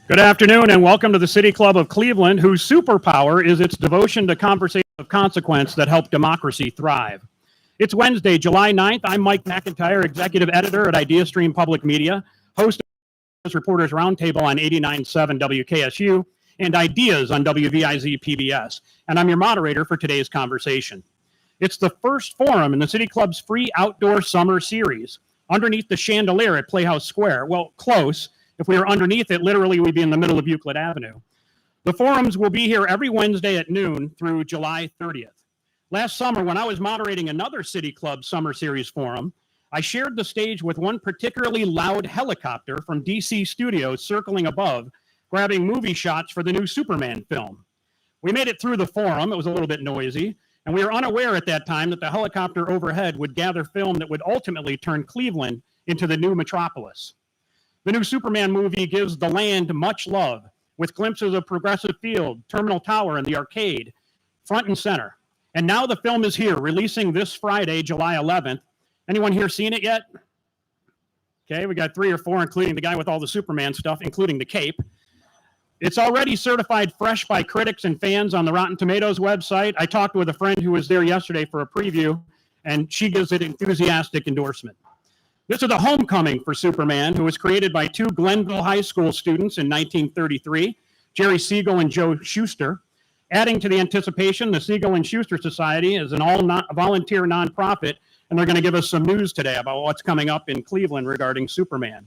Good afternoon and welcome to the City Club of Cleveland, whose superpower is its devotion to conversations of consequence that help democracy thrive. It's Wednesday, July 9th. I'm Mike McIntyre, executive editor at Ideastream Public Media, host of Reporters Roundtable on 89.7 WKSU and Ideas on WVIZ PBS. And I'm your moderator for today's conversation. It's the first forum in the City Club's free outdoor summer series underneath the chandelier at Playhouse Square. Well, close. If we were underneath it, literally we'd be in the middle of Euclid Avenue. The forums will be here every Wednesday at noon through July 30th. Last summer, when I was moderating another City Club Summer Series forum, I shared the stage with one particularly loud helicopter from DC Studios circling above, grabbing movie shots for the new Superman film. We made it through the forum. It was a little bit noisy, and we were unaware at that time that the helicopter overhead would gather film that would ultimately turn Cleveland into the new Metropolis. The new Superman movie gives the land much love, with glimpses of Progressive Field, Terminal Tower, and the arcade, front and center. And now the film is here, releasing this Friday, July 11th. Anyone here seen it yet? Okay, we got 3 or 4, including the guy with all the Superman stuff, including the cape. It's already certified fresh by critics and fans on the Rotten Tomatoes website. I talked with a friend who was there yesterday for a preview, and she gives it enthusiastic endorsement. This is the homecoming for Superman, who was created by 2 Glenville High School students in 1933, Jerry Siegel and Joe Shuster. Adding to the anticipation, the Siegel and Shuster Society is an all-volunteer nonprofit, and they're going to give us some news today about what's coming up in Cleveland regarding Superman.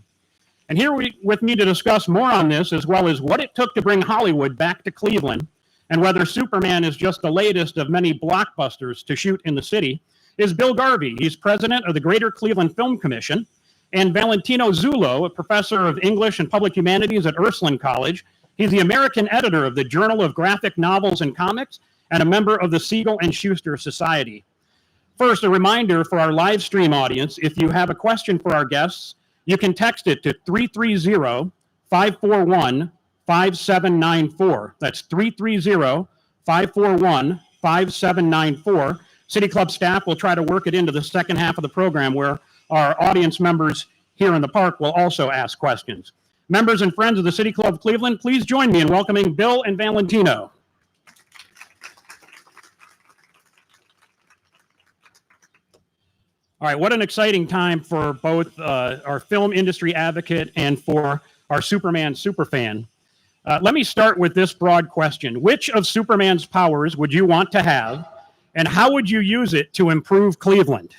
And here with me to discuss more on this, as well as what it took to bring Hollywood back to Cleveland, and whether Superman is just the latest of many blockbusters to shoot in the city, is Bill Garvey. He's president of the Greater Cleveland Film Commission, and Valentino Zullo, a professor of English and Public Humanities at Ursuline College. He's the American editor of the Journal of Graphic Novels and Comics and a member of the Siegel and Shuster Society. First, a reminder for our live stream audience, if you have a question for our guests, you can text it to 330-541-5794. That's 330-541-5794. City Club staff will try to work it into the second half of the program where our audience members here in the park will also ask questions. Members and friends of the City Club of Cleveland, please join me in welcoming Bill and Valentino. All right, what an exciting time for both our film industry advocate and for our Superman superfan. Let me start with this broad question. Which of Superman's powers would you want to have? And how would you use it to improve Cleveland?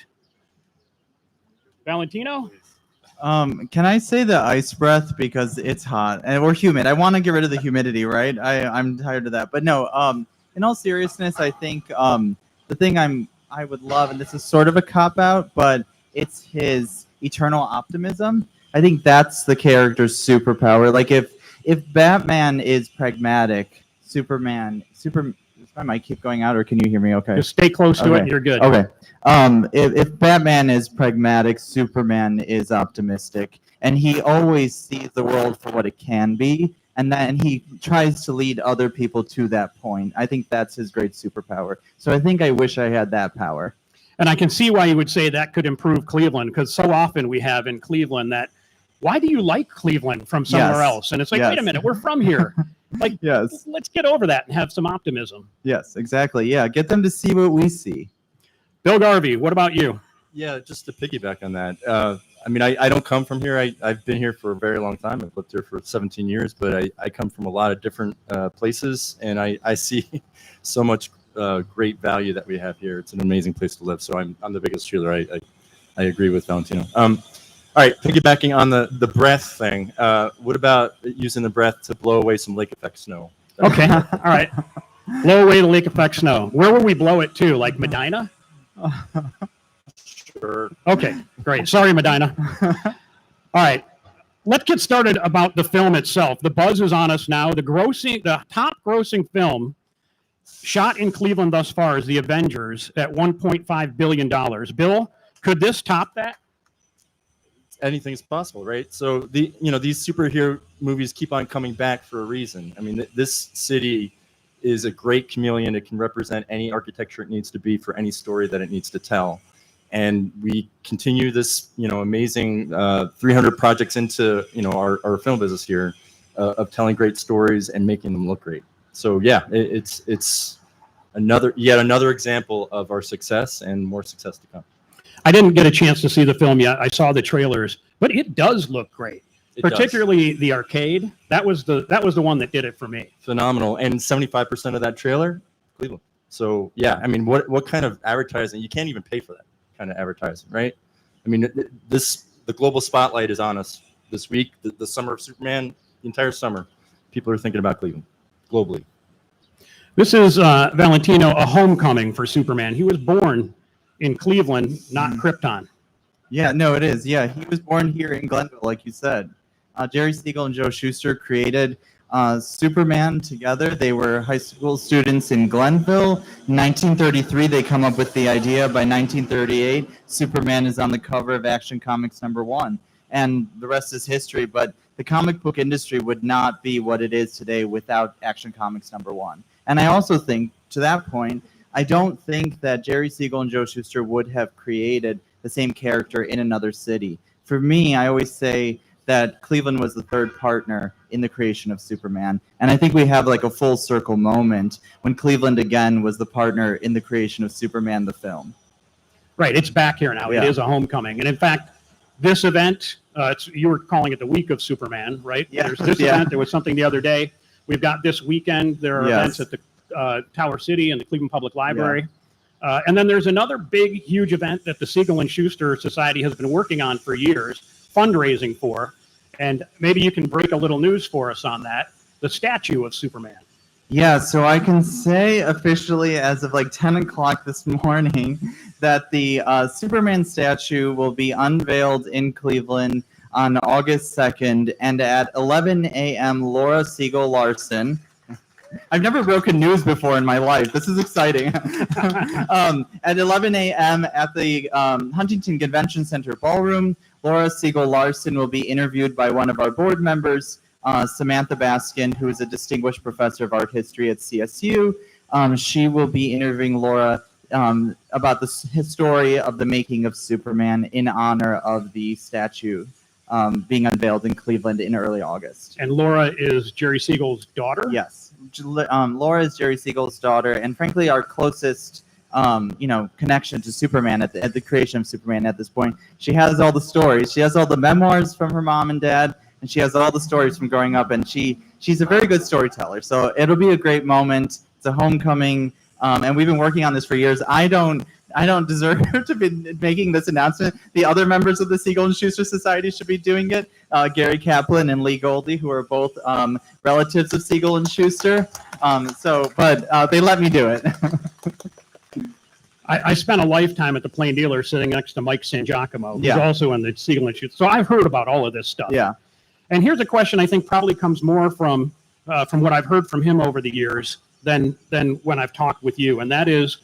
Valentino? Can I say the ice breath because it's hot and we're humid? I want to get rid of the humidity, right? I'm tired of that. But no, in all seriousness, I think the thing I would love, and this is sort of a cop-out, but it's his eternal optimism. I think that's the character's superpower. Like if Batman is pragmatic, I might keep going out, or can you hear me okay? Just stay close to it and you're good. Okay. If Batman is pragmatic, Superman is optimistic, and he always sees the world for what it can be, and then he tries to lead other people to that point. I think that's his great superpower. So I think I wish I had that power. And I can see why you would say that could improve Cleveland, because so often we have in Cleveland that, why do you like Cleveland from somewhere else? And it's like, wait a minute, we're from here. Like, let's get over that and have some optimism. Yes, exactly. Yeah, get them to see what we see. Bill Garvey, what about you? Yeah, just to piggyback on that. I mean, I don't come from here. I've been here for a very long time. I've lived here for 17 years, but I come from a lot of different places, and I see so much great value that we have here. It's an amazing place to live. So I'm the biggest cheerleader. I agree with Valentino. All right, piggybacking on the breath thing. What about using the breath to blow away some lake effect snow? Okay, all right. Blow away the lake effect snow. Where will we blow it to? Like Medina? Sure. Okay, great. Sorry, Medina. All right, let's get started about the film itself. The buzz is on us now. The top grossing film shot in Cleveland thus far is The Avengers at $1.5 billion. Bill, could this top that? Anything's possible, right? So these superhero movies keep on coming back for a reason. I mean, this city is a great chameleon. It can represent any architecture it needs to be for any story that it needs to tell. And we continue this, amazing 300 projects into, our film business here. of telling great stories and making them look great. So yeah, it's yet another example of our success and more success to come. I didn't get a chance to see the film yet. I saw the trailers, but it does look great. Particularly the arcade. That was the one that did it for me. Phenomenal. And 75% of that trailer, Cleveland. So yeah, I mean, what kind of advertising? You can't even pay for that kind of advertising, right? I mean, the global spotlight is on us this week. The summer of Superman, the entire summer, people are thinking about Cleveland globally. This is Valentino, a homecoming for Superman. He was born in Cleveland, not Krypton. Yeah, no, it is. Yeah, he was born here in Glenville, like you said. Jerry Siegel and Joe Shuster created Superman together. They were high school students in Glenville. In 1933, they come up with the idea. By 1938, Superman is on the cover of Action Comics #1. And the rest is history, but the comic book industry would not be what it is today without Action Comics #1. And I also think, to that point, I don't think that Jerry Siegel and Joe Shuster would have created the same character in another city. For me, I always say that Cleveland was the third partner in the creation of Superman. And I think we have like a full circle moment when Cleveland again was the partner in the creation of Superman, the film. Right, it's back here now. Yeah. It is a homecoming. And in fact, this event, you were calling it the week of Superman, right? Yeah. There's this event. There was something the other day. We've got this weekend. There are events at the Tower City and the Cleveland Public Library. And then there's another big, huge event that the Siegel and Shuster Society has been working on for years, fundraising for. And maybe you can break a little news for us on that, the statue of Superman. Yeah, so I can say officially as of like 10 o'clock this morning that the Superman statue will be unveiled in Cleveland on August 2nd. And at 11 a.m., Laura Siegel Larson, I've never broken news before in my life. This is exciting. At 11 a.m. at the Huntington Convention Center Ballroom, Laura Siegel Larson will be interviewed by one of our board members, Samantha Baskin, who is a distinguished professor of art history at CSU. She will be interviewing Laura about the story of the making of Superman in honor of the statue being unveiled in Cleveland in early August. And Laura is Jerry Siegel's daughter? Yes. Laura is Jerry Siegel's daughter, and frankly, our closest, connection to Superman at the creation of Superman at this point. She has all the stories. She has all the memoirs from her mom and dad, and she has all the stories from growing up, and she's a very good storyteller. So it'll be a great moment. It's a homecoming, and we've been working on this for years. I don't deserve to be making this announcement. The other members of the Siegel and Shuster Society should be doing it. Gary Kaplan and Lee Goldie, who are both relatives of Siegel and Shuster. But they let me do it. I spent a lifetime at the Plain Dealer sitting next to Mike Sangiacomo, who's Yeah. also in the Siegel and Shuster. So I've heard about all of this stuff. Yeah. And here's a question I think probably comes more from what I've heard from him over the years than when I've talked with you. And that is,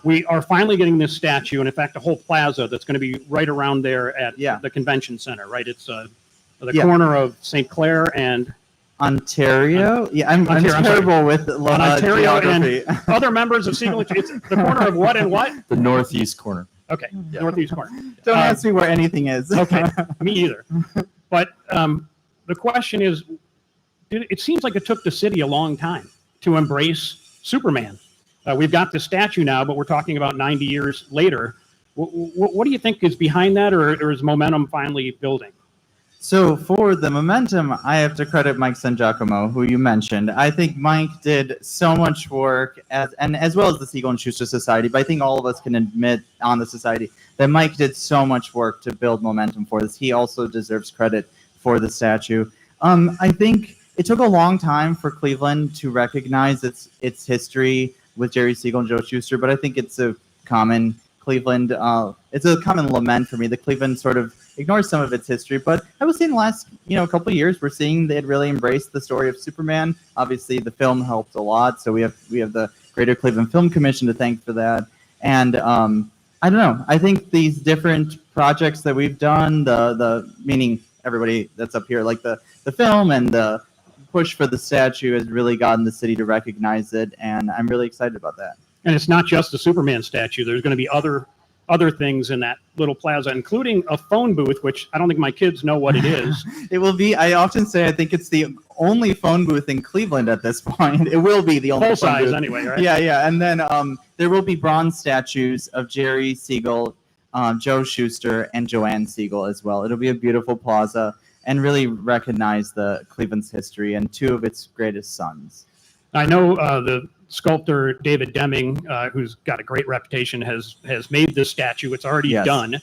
we are finally getting this statue, and in fact, a whole plaza that's going to be right around there at the convention center, right? It's the corner of St. Clair and Ontario. I'm terrible with Ontario geography. and other members of Siegel. It's the corner of what and what? The northeast corner. Okay, northeast corner. Don't ask me where anything is. Okay, me either. But the question is, it seems like it took the city a long time to embrace Superman. We've got the statue now, but we're talking about 90 years later. What do you think is behind that, or is momentum finally building? So for the momentum, I have to credit Mike Sangiacomo, who you mentioned. I think Mike did so much work, as well as the Siegel and Shuster Society, but I think all of us can admit on the society that Mike did so much work to build momentum for this. He also deserves credit for the statue. I think it took a long time for Cleveland to recognize its history with Jerry Siegel and Joe Shuster, but I think it's a common Cleveland, it's a common lament for me that Cleveland sort of ignores some of its history. But I would say in the last, couple of years, we're seeing they had really embraced the story of Superman. Obviously, the film helped a lot, so we have the Greater Cleveland Film Commission to thank for that. And I don't know. I think these different projects that we've done, the meaning everybody that's up here, like the film and the push for the statue, has really gotten the city to recognize it, and I'm really excited about that. And it's not just the Superman statue. There's going to be other other things in that little plaza, including a phone booth, which I don't think my kids know what it is. It will be, I often say, I think it's the only phone booth in Cleveland at this point. It will be the only Full phone size booth. anyway, right? Yeah. And then there will be bronze statues of Jerry Siegel, Joe Shuster, and Joanne Siegel as well. It'll be a beautiful plaza and really recognize the Cleveland's history and two of its greatest sons. I know the sculptor David Deming, who's got a great reputation, has made this statue. It's already done.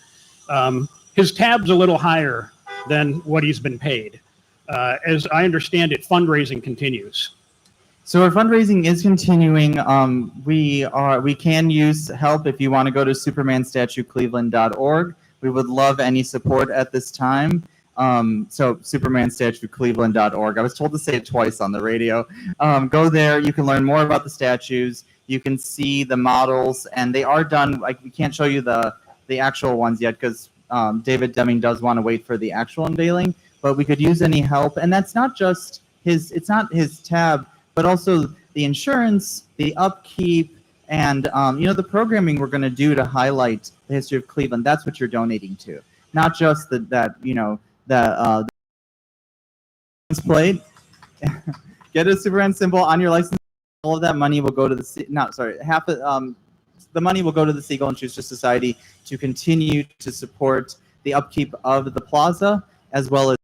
His tab's a little higher than what he's been paid. As I understand it, fundraising continues. So our fundraising is continuing. We can use help if you want to go to supermanstatuecleveland.org. We would love any support at this time. So supermanstatuecleveland.org. I was told to say it twice on the radio. Go there. You can learn more about the statues. You can see the models, and they are done. Like, we can't show you the actual ones yet because David Deming does want to wait for the actual unveiling. But we could use any help, and that's not just his. It's not his tab, but also the insurance, the upkeep, and the programming we're going to do to highlight the history of Cleveland. That's what you're donating to, not just the plate. Get a Superman symbol on your license. All of that money will go to the the money will go to the Siegel and Shuster Society to continue to support the upkeep of the plaza as well as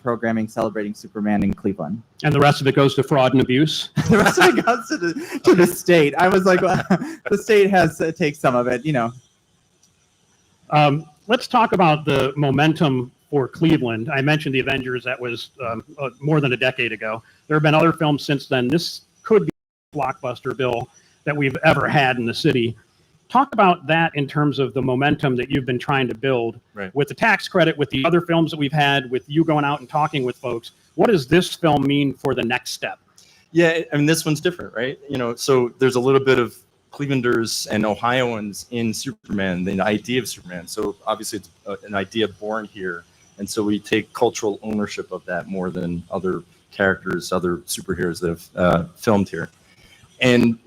programming celebrating Superman in Cleveland. And the rest of it goes to fraud and abuse. The rest of it goes to the state. I was like, well, the state has to take some of it, Let's talk about the momentum for Cleveland. I mentioned the Avengers. That was more than a decade ago. There have been other films since then. This could be the blockbuster, Bill, that we've ever had in the city. Talk about that in terms of the momentum that you've been trying to build with the tax credit, with the other films that we've had, with you going out and talking with folks. What does this film mean for the next step? Yeah, I mean, this one's different, right? So there's a little bit of Clevelanders and Ohioans in Superman, the idea of Superman. So obviously it's an idea born here. And so we take cultural ownership of that more than other characters, other superheroes that have filmed here. And,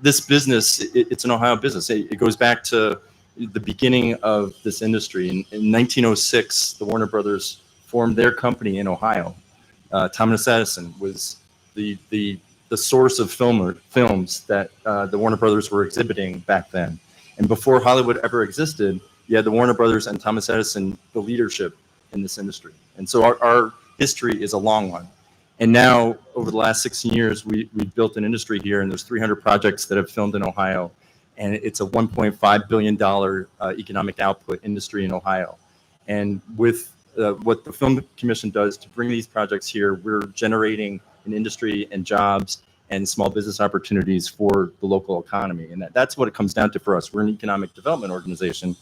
this business, it's an Ohio business. It goes back to the beginning of this industry. In 1906, the Warner Brothers formed their company in Ohio. Thomas Edison was the source of films that the Warner Brothers were exhibiting back then. And before Hollywood ever existed, you had the Warner Brothers and Thomas Edison, the leadership in this industry. And so our history is a long one. And now, over the last 16 years, we've built an industry here, and there's 300 projects that have filmed in Ohio. And it's a $1.5 billion economic output industry in Ohio. And with what the Film Commission does to bring these projects here, we're generating an industry and jobs and small business opportunities for the local economy. And that's what it comes down to for us. We're an economic development organization.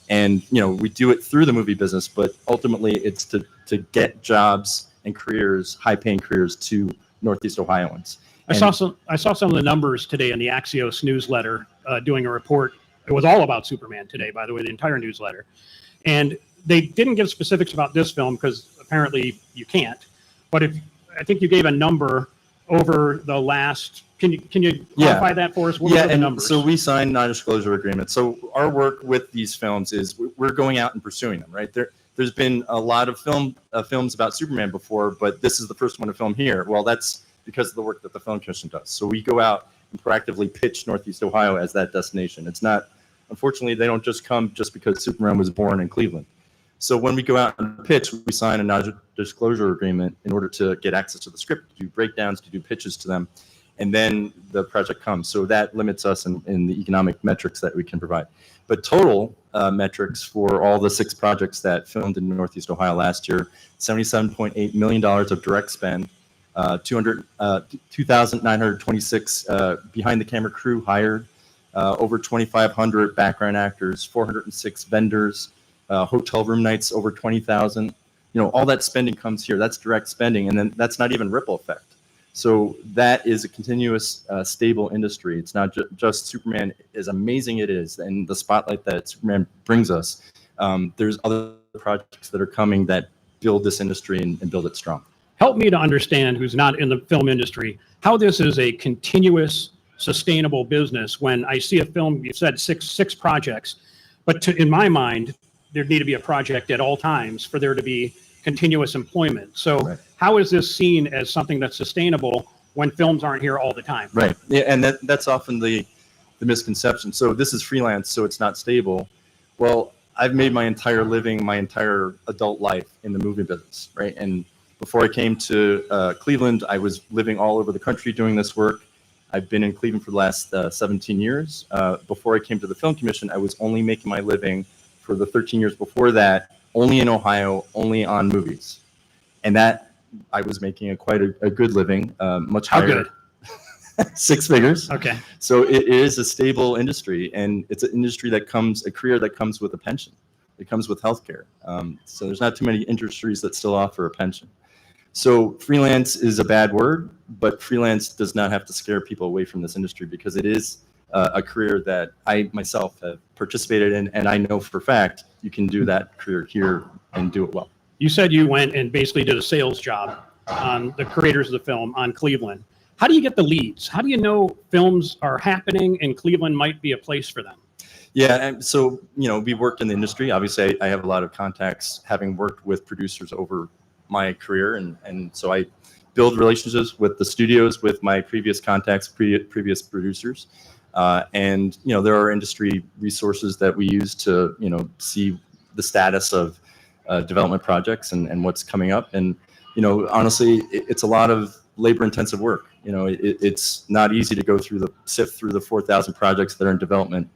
And, we do it through the movie business, but ultimately it's to get jobs and careers, high-paying careers to Northeast Ohioans. I saw some of the numbers today in the Axios newsletter doing a report. It was all about Superman today, by the way, the entire newsletter. And they didn't give specifics about this film because apparently you can't. But I think you gave a number over the last. Can you qualify that for us? What were the numbers? So we signed non-disclosure agreements. So our work with these films is we're going out and pursuing them, right? There's been a lot of films about Superman before, but this is the first one to film here. Well, that's because of the work that the Film Commission does. So we go out and proactively pitch Northeast Ohio as that destination. It's not, unfortunately, they don't just come just because Superman was born in Cleveland. So when we go out and pitch, we sign a non-disclosure agreement in order to get access to the script, to do breakdowns, to do pitches to them, and then the project comes. So that limits us in the economic metrics that we can provide. But total metrics for all the 6 projects that filmed in Northeast Ohio last year, $77.8 million of direct spend, 2,926 behind-the-camera crew hired, over 2,500 background actors, 406 vendors, hotel room nights over 20,000. All that spending comes here. That's direct spending, and then that's not even ripple effect. So that is a continuous, stable industry. It's not just Superman, as amazing it is, and the spotlight that Superman brings us. There's other projects that are coming that build this industry and build it strong. Help me to understand, who's not in the film industry, how this is a continuous, sustainable business. When I see a film, you said six projects. But in my mind, there need to be a project at all times for there to be continuous employment. So Right. how is this seen as something that's sustainable when films aren't here all the time? Right. Yeah, and that's often the misconception. So this is freelance, so it's not stable. Well, I've made my entire living, my entire adult life in the movie business, right? And before I came to Cleveland, I was living all over the country doing this work. I've been in Cleveland for the last 17 years. Before I came to the Film Commission, I was only making my living for the 13 years before that, only in Ohio, only on movies. And that I was making quite a good living, much How higher. good? 6 figures. Okay. So it is a stable industry, and it's an industry a career that comes with a pension. It comes with healthcare. So there's not too many industries that still offer a pension. So freelance is a bad word, but freelance does not have to scare people away from this industry, because it is a career that I myself have participated in, and I know for a fact you can do that career here and do it well. You said you went and basically did a sales job on the creators of the film on Cleveland. How do you get the leads? How do you know films are happening and Cleveland might be a place for them? Yeah, and so, we worked in the industry. Obviously, I have a lot of contacts, having worked with producers over my career, and so I build relationships with the studios, with my previous contacts, previous producers, and there are industry resources that we use to see the status of development projects and what's coming up. And honestly, it's a lot of labor-intensive work. It's not easy to go sift through the 4,000 projects that are in development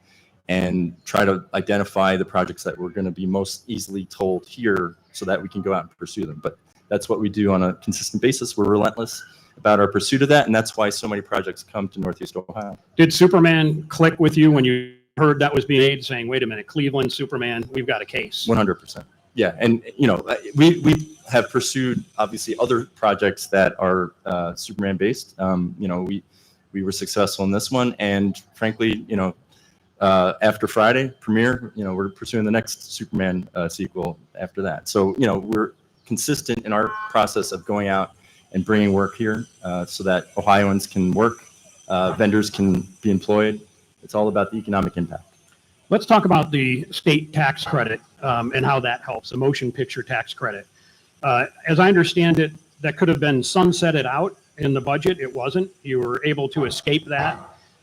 and try to identify the projects that we're going to be most easily told here, so that we can go out and pursue them. But that's what we do on a consistent basis. We're relentless about our pursuit of that, and that's why so many projects come to Northeast Ohio. Did Superman click with you when you heard that was being made, saying, wait a minute, Cleveland, Superman, we've got a case? 100%. Yeah, and we have pursued obviously other projects that are Superman based. We were successful in this one, and frankly, after Friday premiere, we're pursuing the next Superman sequel after that. So we're consistent in our process of going out and bringing work here, so that Ohioans can work, vendors can be employed. It's all about the economic impact. Let's talk about the state tax credit and how that helps, the motion picture tax credit. As I understand it, that could have been sunsetted out in the budget. It wasn't. You were able to escape that.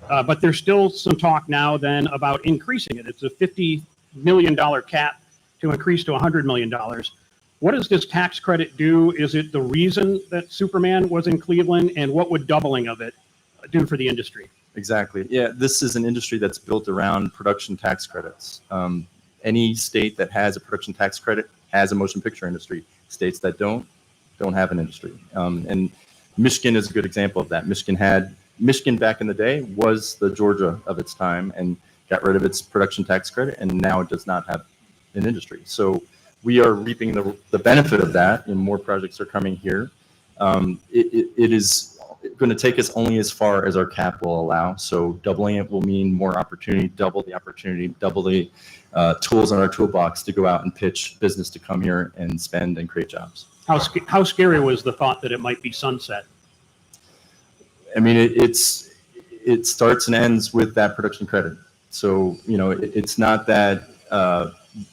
But there's still some talk now then about increasing it. It's a $50 million cap to increase to $100 million. What does this tax credit do? Is it the reason that Superman was in Cleveland? And what would doubling of it do for the industry? Exactly. Yeah, this is an industry that's built around production tax credits. Any state that has a production tax credit has a motion picture industry. States that don't have an industry. And Michigan is a good example of that. Michigan back in the day was the Georgia of its time, and got rid of its production tax credit, and now it does not have an industry. So we are reaping the benefit of that, and more projects are coming here. It is going to take us only as far as our cap will allow. So doubling it will mean more opportunity, double the opportunity, double the tools in our toolbox to go out and pitch business to come here and spend and create jobs. How scary was the thought that it might be sunset? I mean, it starts and ends with that production credit. So, it's not that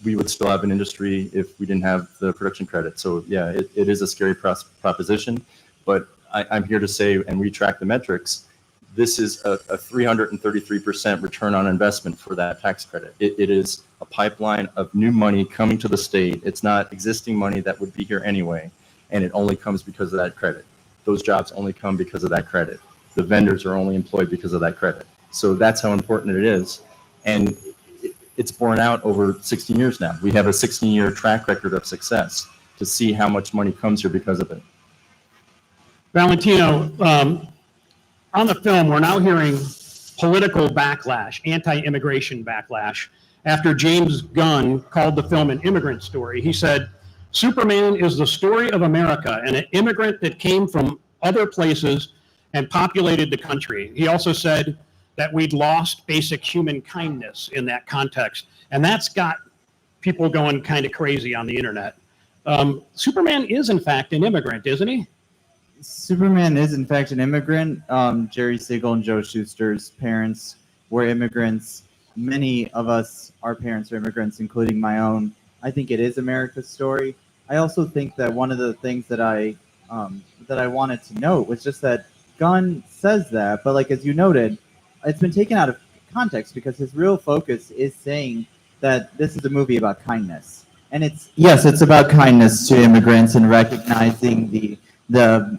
we would still have an industry if we didn't have the production credit. So yeah, it is a scary proposition, but I'm here to say, and we track the metrics, this is a 333% return on investment for that tax credit. It is a pipeline of new money coming to the state. It's not existing money that would be here anyway, and it only comes because of that credit. Those jobs only come because of that credit. The vendors are only employed because of that credit. So that's how important it is. And it's borne out over 16 years now. We have a 16-year track record of success to see how much money comes here because of it. Valentino, on the film, we're now hearing political backlash, anti-immigration backlash. After James Gunn called the film an immigrant story, he said, Superman is the story of America and an immigrant that came from other places and populated the country. He also said that we'd lost basic human kindness in that context. And that's got people going kind of crazy on the internet. Superman is, in fact, an immigrant, isn't he? Superman is, in fact, an immigrant. Jerry Siegel and Joe Shuster's parents were immigrants. many of us, our parents are immigrants, including my own. I think it is America's story. I also think that one of the things that I wanted to note was just that Gunn says that, but like as you noted, it's been taken out of context because his real focus is saying that this is a movie about kindness, and it's about kindness to immigrants and recognizing the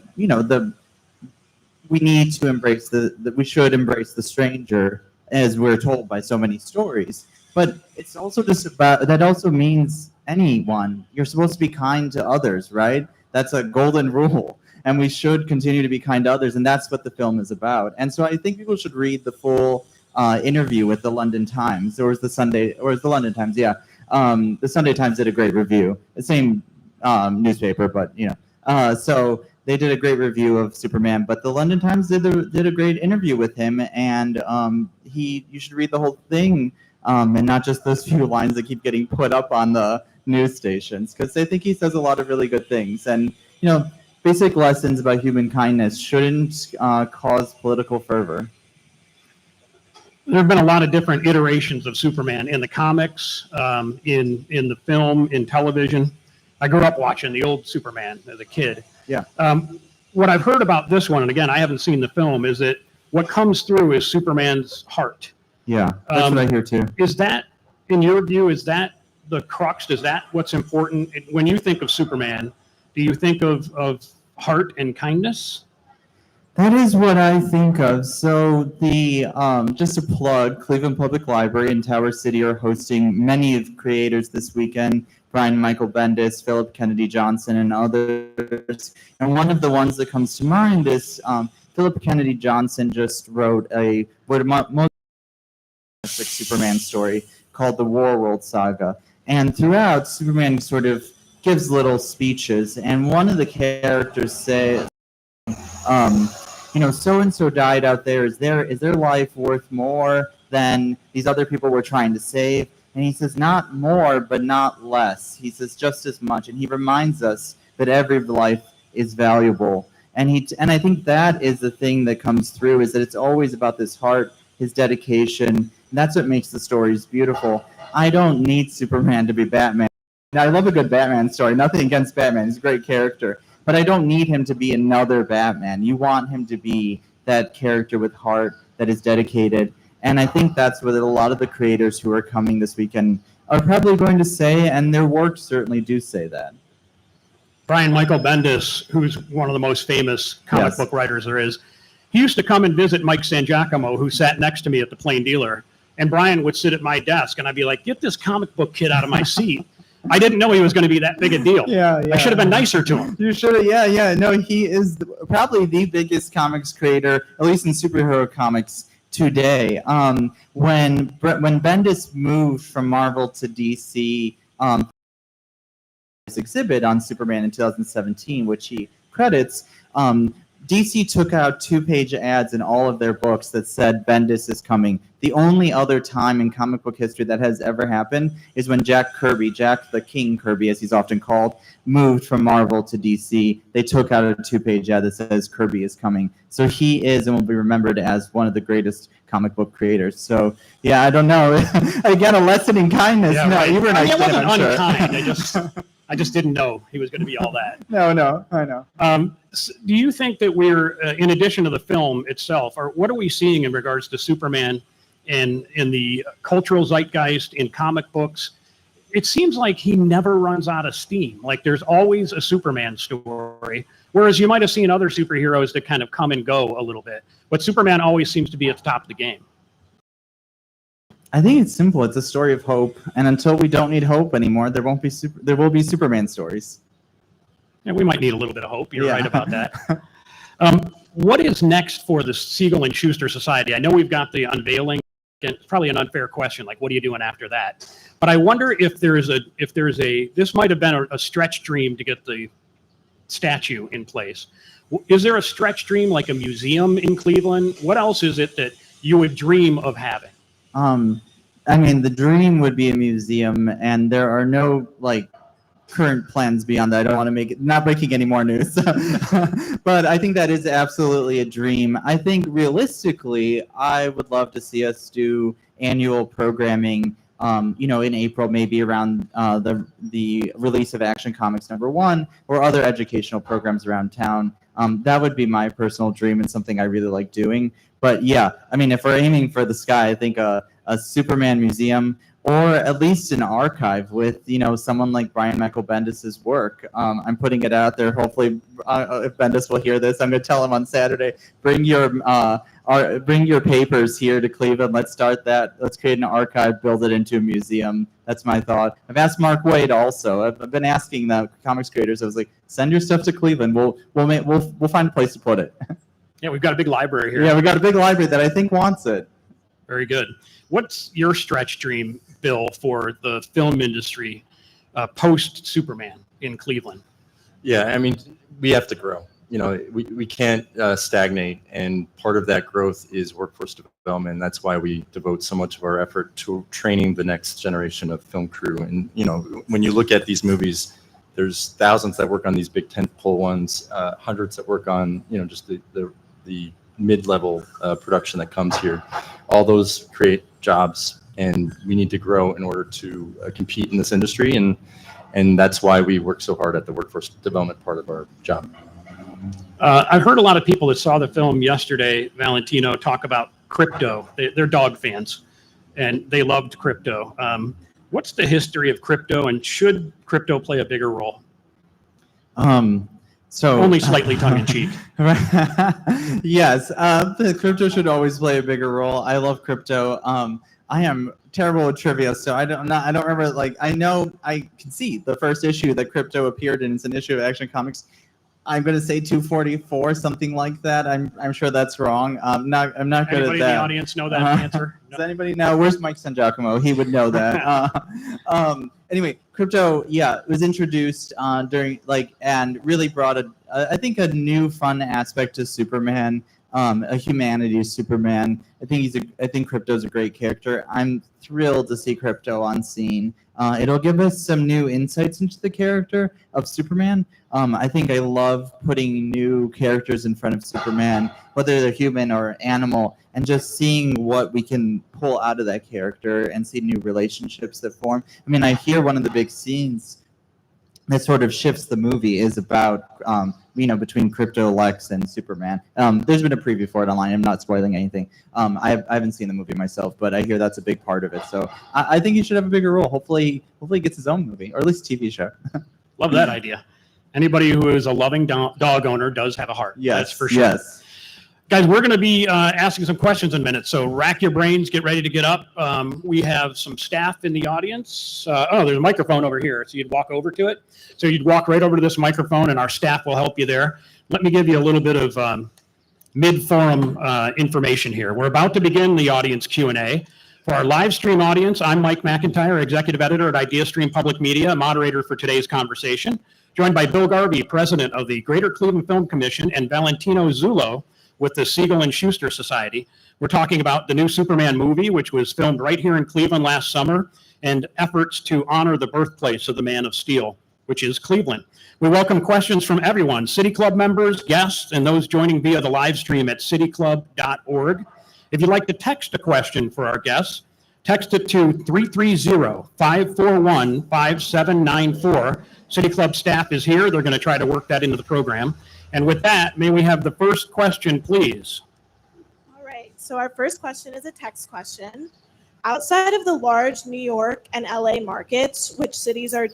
we need to embrace we should embrace the stranger, as we're told by so many stories. But it's also just about, that also means anyone. You're supposed to be kind to others, right? That's a golden rule. And we should continue to be kind to others. And that's what the film is about. And so I think people should read the full interview with the London Times, or the London Times, yeah. The Sunday Times did a great review. The same newspaper, but so they did a great review of Superman. But the London Times did a great interview with him, and you should read the whole thing, and not just those few lines that keep getting put up on the news stations, because I think he says a lot of really good things. And basic lessons about human kindness shouldn't cause political fervor. There have been a lot of different iterations of Superman in the comics, in the film, in television. I grew up watching the old Superman as a kid. Yeah. What I've heard about this one, and again, I haven't seen the film, is that what comes through is Superman's heart. Yeah, that's what I hear too. Is that, in your view, is that the crux? Is that what's important? When you think of Superman, do you think of heart and kindness? That is what I think of. So the just a plug, Cleveland Public Library and Tower City are hosting many of creators this weekend. Brian Michael Bendis, Philip Kennedy Johnson, and others. And one of the ones that comes to mind is Philip Kennedy Johnson just wrote most Superman story called the Warworld Saga. And throughout, Superman sort of gives little speeches, and one of the characters says, so-and-so died out there. Is their life worth more than these other people we're trying to save? And he says, not more, but not less. He says just as much. And he reminds us that every life is valuable. And I think that is the thing that comes through, is that it's always about this heart, his dedication. And that's what makes the stories beautiful. I don't need Superman to be Batman. Now, I love a good Batman story. Nothing against Batman. He's a great character. But I don't need him to be another Batman. You want him to be that character with heart that is dedicated. And I think that's what a lot of the creators who are coming this weekend are probably going to say, and their works certainly do say that. Brian Michael Bendis, who's one of the most famous comic book writers there is, he used to come and visit Mike Sangiacomo, who sat next to me at the Plain Dealer. And Brian would sit at my desk, and I'd be like, get this comic book kid out of my seat. I didn't know he was going to be that big a deal. Yeah. I should have been nicer to him. You should have. Yeah. No, he is probably the biggest comics creator, at least in superhero comics today. When Bendis moved from Marvel to DC, his exhibit on Superman in 2017, which he credits, DC took out 2-page ads in all of their books that said Bendis is coming. The only other time in comic book history that has ever happened is when Jack the King Kirby, as he's often called, moved from Marvel to DC. They took out a 2-page ad that says Kirby is coming. So he is and will be remembered as one of the greatest comic book creators. So, yeah, I don't know. Again, a lesson in kindness. Yeah, no, right. Even I mean, it wasn't unkind. Sure. I just didn't know he was going to be all that. No, I know. Do you think that we're, in addition to the film itself, or what are we seeing in regards to Superman and in the cultural zeitgeist in comic books? It seems like he never runs out of steam. Like there's always a Superman story, whereas you might have seen other superheroes that kind of come and go a little bit. But Superman always seems to be at the top of the game. I think it's simple. It's a story of hope, and until we don't need hope anymore, there will be Superman stories. Yeah, we might need a little bit of hope. You're right about that. What is next for the Siegel and Shuster Society? I know we've got the unveiling, and it's probably an unfair question, like what are you doing after that? But I wonder if this might have been a stretch dream to get the statue in place. Is there a stretch dream, like a museum in Cleveland? What else is it that you would dream of having? I mean, the dream would be a museum, and there are no current plans beyond that. I don't want to not breaking any more news, but I think that is absolutely a dream. I think realistically, I would love to see us do annual programming. In April, maybe around the release of Action Comics #1 or other educational programs around town. That would be my personal dream and something I really like doing. But yeah, I mean, if we're aiming for the sky, I think a Superman museum or at least an archive with, someone like Brian Michael Bendis's work. I'm putting it out there. Hopefully, if Bendis will hear this, I'm going to tell him on Saturday, bring your papers here to Cleveland. Let's start that. Let's create an archive, build it into a museum. That's my thought. I've asked Mark Waid also. I've been asking the comics creators. I was like, send your stuff to Cleveland. We'll find a place to put it. Yeah, we've got a big library here. Yeah, we've got a big library that I think wants it. Very good. What's your stretch dream, Bill, for the film industry post-Superman in Cleveland? Yeah, I mean, we have to grow. We can't stagnate, and part of that growth is workforce development. That's why we devote so much of our effort to training the next generation of film crew. And, when you look at these movies, there's thousands that work on these big tentpole ones, hundreds that work on, just the mid-level production that comes here. All those create jobs, and we need to grow in order to compete in this industry. And that's why we work so hard at the workforce development part of our job. I've heard a lot of people that saw the film yesterday, Valentino, talk about crypto. They're dog fans, and they loved crypto. What's the history of crypto, and should crypto play a bigger role? So only slightly tongue-in-cheek. Yes, the crypto should always play a bigger role. I love crypto. I am terrible with trivia, so I don't remember. Like, I know I can see the first issue that crypto appeared in. It's an issue of Action Comics. I'm going to say 244, something like that. I'm sure that's wrong. I'm not good at that. Anybody in the audience know that answer? Does anybody know? Where's Mike Sangiacomo? He would know that. Anyway, crypto, it was introduced during and really brought I think a new fun aspect to Superman, a humanities Superman. I think Crypto's a great character. I'm thrilled to see Crypto on scene. It'll give us some new insights into the character of Superman. I think I love putting new characters in front of Superman, whether they're human or animal, and just seeing what we can pull out of that character and see new relationships that form. I mean, I hear one of the big scenes that sort of shifts the movie is about, between Crypto, Lex, and Superman. There's been a preview for it online. I'm not spoiling anything. I haven't seen the movie myself, but I hear that's a big part of it. So I think he should have a bigger role. Hopefully he gets his own movie, or at least TV show. Love that idea. Anybody who is a loving dog owner does have a heart. Yes, that's for sure. Yes. Guys, we're going to be asking some questions in a minute, so rack your brains, get ready to get up. We have some staff in the audience. There's a microphone over here, so you'd walk over to it. So you'd walk right over to this microphone, and our staff will help you there. Let me give you a little bit of mid-forum information here. We're about to begin the audience Q&A. For our live stream audience, I'm Mike McIntyre, Executive Editor at Ideastream Public Media, moderator for today's conversation, joined by Bill Garvey, President of the Greater Cleveland Film Commission, and Valentino Zullo with the Siegel and Shuster Society. We're talking about the new Superman movie, which was filmed right here in Cleveland last summer, and efforts to honor the birthplace of the Man of Steel, which is Cleveland. We welcome questions from everyone, City Club members, guests, and those joining via the live stream at cityclub.org. If you'd like to text a question for our guests, text it to 330-541-5794. City Club staff is here. They're going to try to work that into the program. And with that, may we have the first question, please? All right. So our first question is a text question. Outside of the large New York and LA markets, which cities are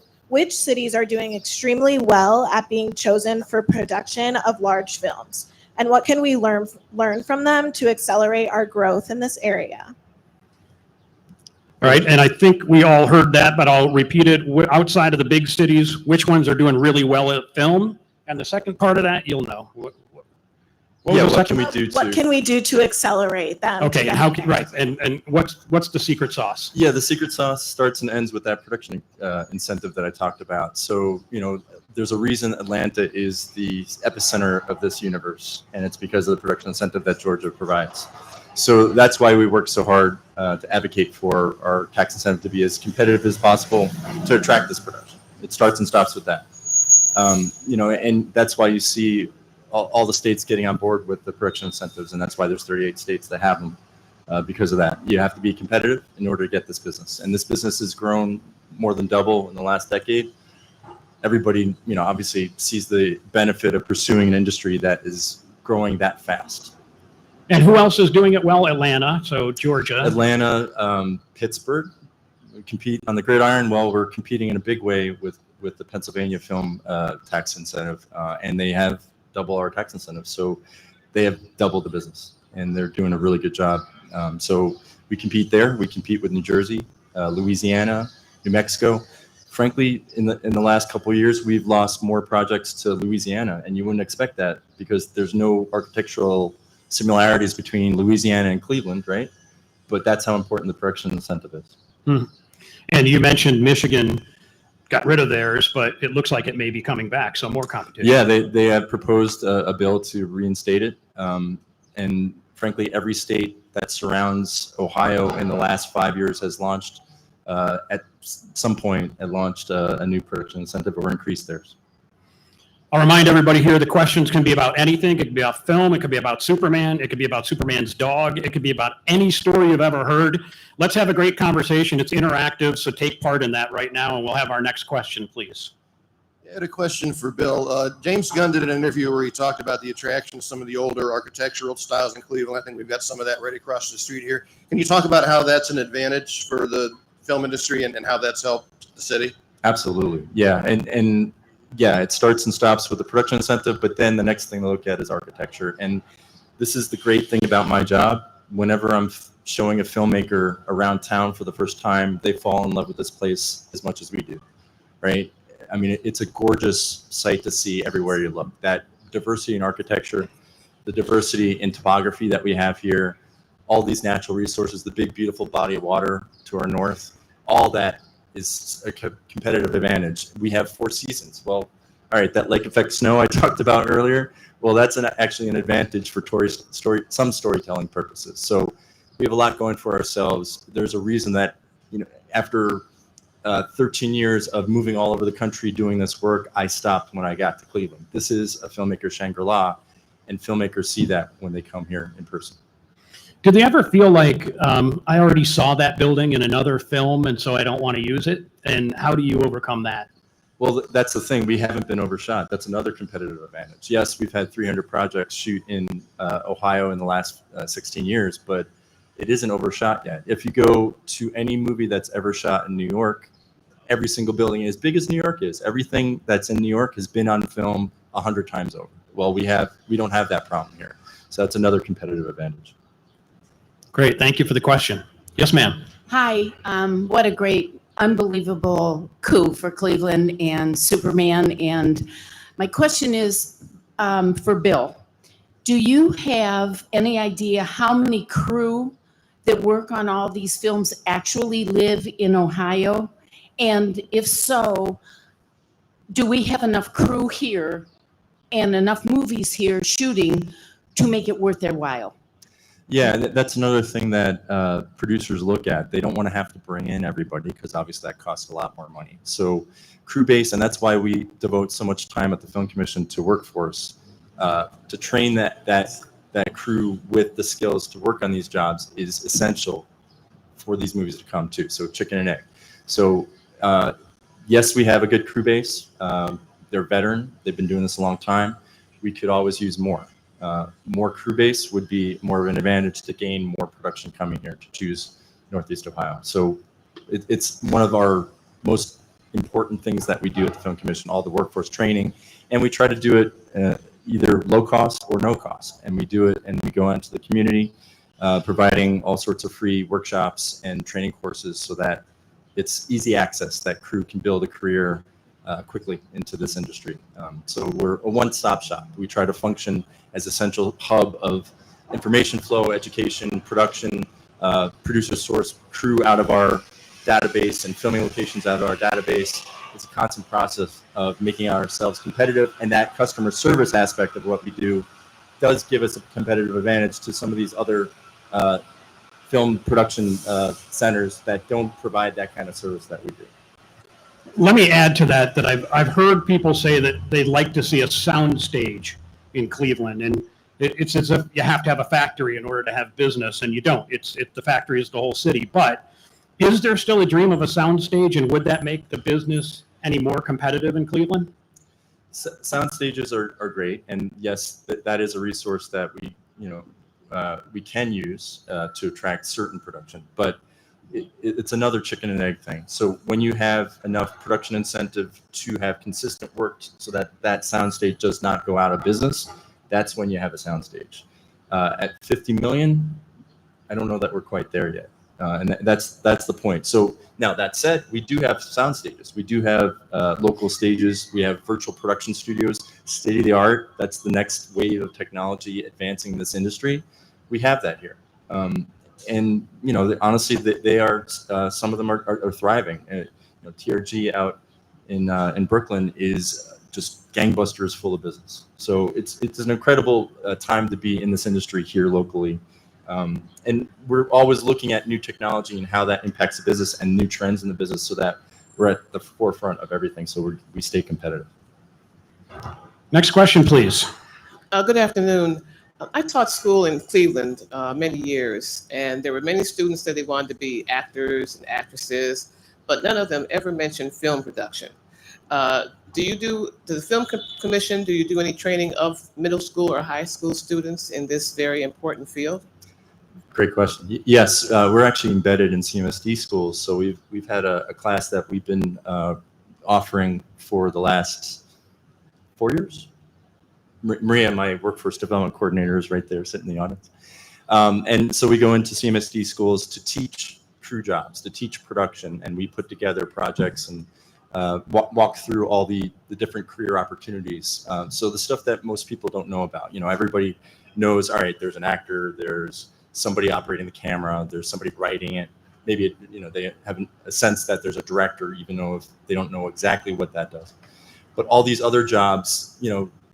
doing extremely well at being chosen for production of large films? And what can we learn from them to accelerate our growth in this area? All right, and I think we all heard that, but I'll repeat it. Outside of the big cities, which ones are doing really well at film? And the second part of that, you'll know. What can we do What can we do to accelerate them? Okay, and and what's the secret sauce? Yeah, the secret sauce starts and ends with that production incentive that I talked about. So, there's a reason Atlanta is the epicenter of this universe, and it's because of the production incentive that Georgia provides. So that's why we work so hard to advocate for our tax incentive to be as competitive as possible to attract this production. It starts and stops with that. And that's why you see all the states getting on board with the production incentives, and that's why there's 38 states that have them. because of that. You have to be competitive in order to get this business. And this business has grown more than double in the last decade. Everybody, obviously sees the benefit of pursuing an industry that is growing that fast. And who else is doing it well? Atlanta, so Georgia. Atlanta, Pittsburgh. We compete on the gridiron. Well, we're competing in a big way with the Pennsylvania film tax incentive, and they have double our tax incentive. So they have doubled the business, and they're doing a really good job. So we compete there. We compete with New Jersey, Louisiana, New Mexico. Frankly, in the last couple of years, we've lost more projects to Louisiana, and you wouldn't expect that because there's no architectural similarities between Louisiana and Cleveland, right? But that's how important the production incentive is. And you mentioned Michigan got rid of theirs, but it looks like it may be coming back, so more competition. Yeah, they have proposed a bill to reinstate it. And frankly, every state that surrounds Ohio in the last 5 years has launched, at some point, a new production incentive or increased theirs. I'll remind everybody here the questions can be about anything. It could be about film. It could be about Superman. It could be about Superman's dog. It could be about any story you've ever heard. Let's have a great conversation. It's interactive, so take part in that right now, and we'll have our next question, please. I had a question for Bill. James Gunn did an interview where he talked about the attraction of some of the older architectural styles in Cleveland. I think we've got some of that right across the street here. Can you talk about how that's an advantage for the film industry and how that's helped the city? Absolutely. Yeah. And yeah, it starts and stops with the production incentive, but then the next thing to look at is architecture. And this is the great thing about my job. Whenever I'm showing a filmmaker around town for the first time, they fall in love with this place as much as we do, right? I mean, it's a gorgeous sight to see everywhere you look. That diversity in architecture, the diversity in topography that we have here, all these natural resources, the big, beautiful body of water to our north, all that is a competitive advantage. We have 4 seasons. Well, all right, that lake effect snow I talked about earlier, well, that's actually an advantage for some storytelling purposes. So we have a lot going for ourselves. There's a reason that, after 13 years of moving all over the country doing this work, I stopped when I got to Cleveland. This is a filmmaker Shangri-La, and filmmakers see that when they come here in person. Did they ever feel like, I already saw that building in another film, and so I don't want to use it? And how do you overcome that? Well, that's the thing. We haven't been overshot. That's another competitive advantage. Yes, we've had 300 projects shoot in Ohio in the last 16 years, but it isn't overshot yet. If you go to any movie that's ever shot in New York, every single building, as big as New York is, everything that's in New York has been on film 100 times over. Well, we don't have that problem here. So that's another competitive advantage. Great. Thank you for the question. Yes, ma'am. Hi. What a great, unbelievable coup for Cleveland and Superman. And my question is for Bill. Do you have any idea how many crew that work on all these films actually live in Ohio? And if so, do we have enough crew here and enough movies here shooting to make it worth their while? Yeah, that's another thing that producers look at. They don't want to have to bring in everybody because obviously that costs a lot more money. So crew base, and that's why we devote so much time at the Film Commission to workforce, to train that crew with the skills to work on these jobs is essential for these movies to come too. So chicken and egg. So yes, we have a good crew base. They're veteran. They've been doing this a long time. We could always use more. More crew base would be more of an advantage to gain more production coming here to choose Northeast Ohio. So it's one of our most important things that we do at the Film Commission, all the workforce training. And we try to do it either low cost or no cost. And we do it and we go into the community, providing all sorts of free workshops and training courses so that it's easy access, that crew can build a career quickly into this industry. So we're a one-stop shop. We try to function as a central hub of information flow, education, production, producer source crew out of our database and filming locations out of our database. It's a constant process of making ourselves competitive, and that customer service aspect of what we do does give us a competitive advantage to some of these other film production centers that don't provide that kind of service that we do. Let me add to that I've heard people say that they'd like to see a sound stage in Cleveland. And It's as if you have to have a factory in order to have business, and you don't. The factory is the whole city. But is there still a dream of a soundstage, and would that make the business any more competitive in Cleveland? Sound stages are great, and yes, that is a resource that we can use to attract certain production, but it's another chicken and egg thing. So when you have enough production incentive to have consistent work so that soundstage does not go out of business, that's when you have a soundstage. At 50 million, I don't know that we're quite there yet. And that's the point. So now that said, we do have sound stages. We do have local stages. We have virtual production studios, state of the art. That's the next wave of technology advancing this industry. We have that here. And honestly, they are some of them are thriving. TRG out in Brooklyn is just gangbusters full of business. So it's an incredible time to be in this industry here locally. And we're always looking at new technology and how that impacts the business and new trends in the business so that we're at the forefront of everything. So we stay competitive. Next question, please. Good afternoon. I taught school in Cleveland many years, and there were many students that they wanted to be actors and actresses, but none of them ever mentioned film production. Do the Film Commission, do you do any training of middle school or high school students in this very important field? Great question. Yes, we're actually embedded in CMSD schools. So we've had a class that we've been offering for the last 4 years. Maria, my workforce development coordinator, is right there sitting in the audience. And so we go into CMSD schools to teach crew jobs, to teach production, and we put together projects and walk through all the different career opportunities. So the stuff that most people don't know about. Everybody knows, all right, there's an actor, there's somebody operating the camera, there's somebody writing it. Maybe they have a sense that there's a director, even though if they don't know exactly what that does. But all these other jobs,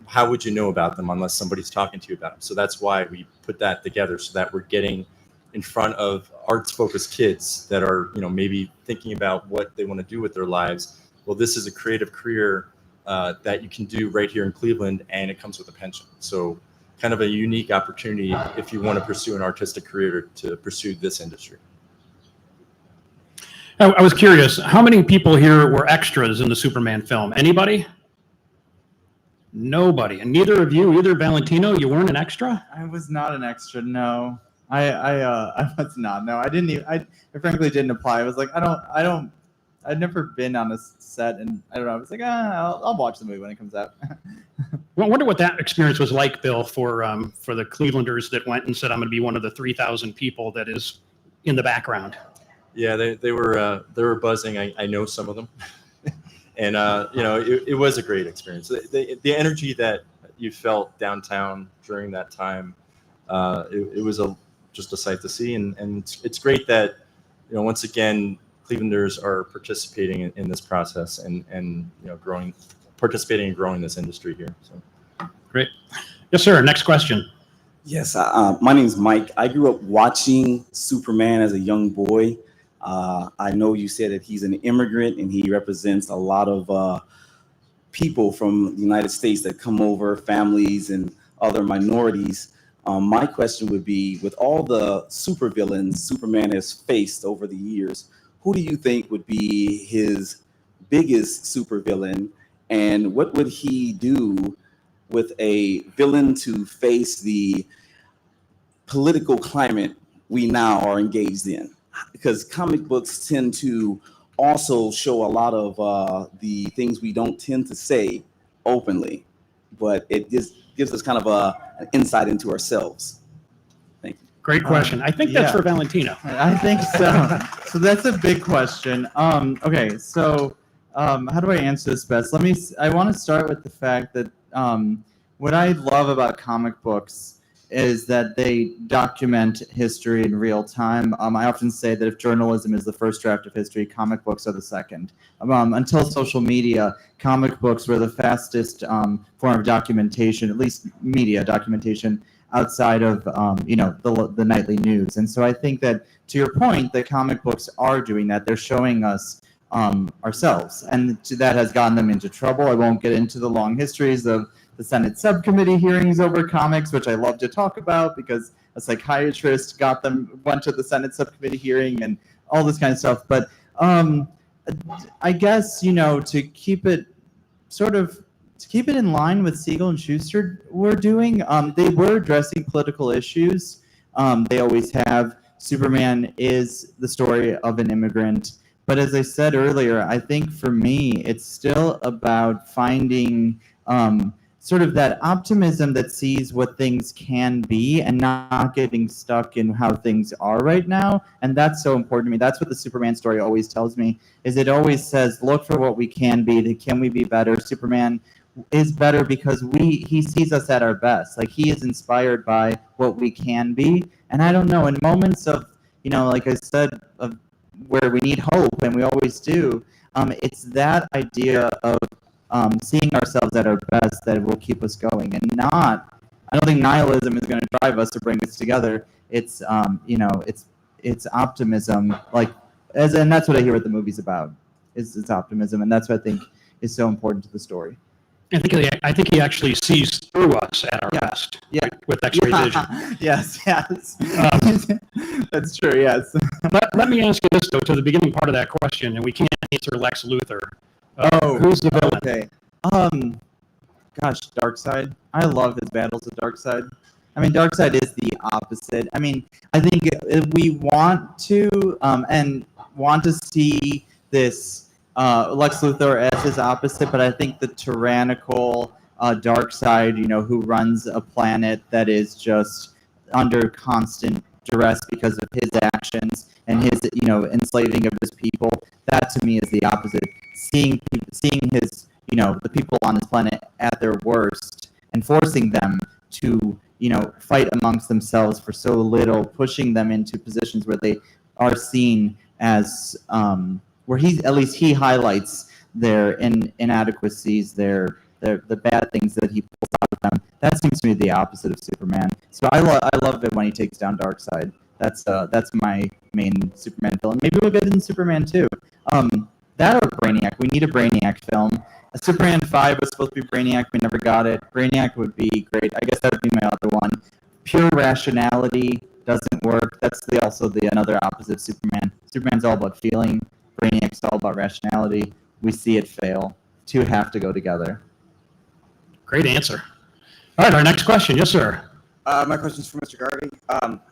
how would you know about them unless somebody's talking to you about them? So that's why we put that together so that we're getting in front of arts-focused kids that are, maybe thinking about what they want to do with their lives. Well, this is a creative career that you can do right here in Cleveland, and it comes with a pension. So kind of a unique opportunity if you want to pursue an artistic career to pursue this industry. I was curious, how many people here were extras in the Superman film? Anybody? Nobody. And neither of you, either Valentino, you weren't an extra? I was not an extra. No, I was not. No, I didn't even, I frankly didn't apply. I was like, I'd never been on a set, and I don't know. I was like, I'll watch the movie when it comes out. Well, I wonder what that experience was like, Bill, for the Clevelanders that went and said, I'm going to be one of the 3,000 people that is in the background. Yeah, they were buzzing. I know some of them. And, it was a great experience. The energy that you felt downtown during that time, it was just a sight to see. And it's great that, once again, Clevelanders are participating in this process and participating and growing this industry here. So great. Yes, sir. Next question. Yes, my name is Mike. I grew up watching Superman as a young boy. I know you said that he's an immigrant and he represents a lot of people from the United States that come over, families and other minorities. My question would be, with all the supervillains Superman has faced over the years, who do you think would be his biggest supervillain, and what would he do with a villain to face the political climate we now are engaged in? Because comic books tend to also show a lot of the things we don't tend to say openly, but it just gives us kind of an insight into ourselves. Thank you. Great question. I think that's for Valentino. I think so. So that's a big question. Okay, so how do I answer this best? I want to start with the fact that what I love about comic books is that they document history in real time. I often say that if journalism is the first draft of history, comic books are the second. Until social media, comic books were the fastest form of documentation, at least media documentation, outside of the nightly news. And so I think that, to your point, that comic books are doing that. They're showing us ourselves, and that has gotten them into trouble. I won't get into the long histories of the the Senate subcommittee hearings over comics, which I love to talk about because a psychiatrist went to the Senate subcommittee hearing and all this kind of stuff. But I guess, to keep it in line with Siegel and Shuster were doing, they were addressing political issues. They always have. Superman is the story of an immigrant. But as I said earlier, I think for me, it's still about finding sort of that optimism that sees what things can be and not getting stuck in how things are right now. And that's so important to me. That's what the Superman story always tells me, is it always says, look for what we can be. Can we be better? Superman is better because he sees us at our best. Like, he is inspired by what we can be. And I don't know, in moments of, like I said, of where we need hope, and we always do, it's that idea of seeing ourselves at our best that will keep us going, and I don't think nihilism is going to drive us or bring us together. It's it's optimism, and that's what I hear what the movie's about. It's optimism, and that's what I think is so important to the story. I think he actually sees through us at our best. Yeah. With X-ray vision. Yes. That's true. Yes. Let me ask you this though, to the beginning part of that question, and we can't answer Lex Luthor. Who's the villain? Okay. Gosh, Darkseid. I love his battles with Darkseid. I mean, Darkseid is the opposite. I mean, I think we want to see this Lex Luthor as his opposite, but I think the tyrannical Darkseid, who runs a planet that is just under constant duress because of his actions and his, enslaving of his people, that to me is the opposite. Seeing his, the people on his planet at their worst and forcing them to, fight amongst themselves for so little, pushing them into positions where they are seen as, where he highlights their inadequacies, the bad things that he pulls out of them. That seems to me the opposite of Superman. So I love it when he takes down Darkseid. That's my main Superman villain. Maybe we'll get it in Superman too. That or Brainiac. We need a Brainiac film. Superman 5 was supposed to be Brainiac. We never got it. Brainiac would be great. I guess that would be my other one. Pure rationality doesn't work. That's also another opposite of Superman. Superman's all about feeling. Brainiac's all about rationality. We see it fail. Two have to go together. Great answer. All right, our next question. Yes, sir. My question is for Mr. Garvey.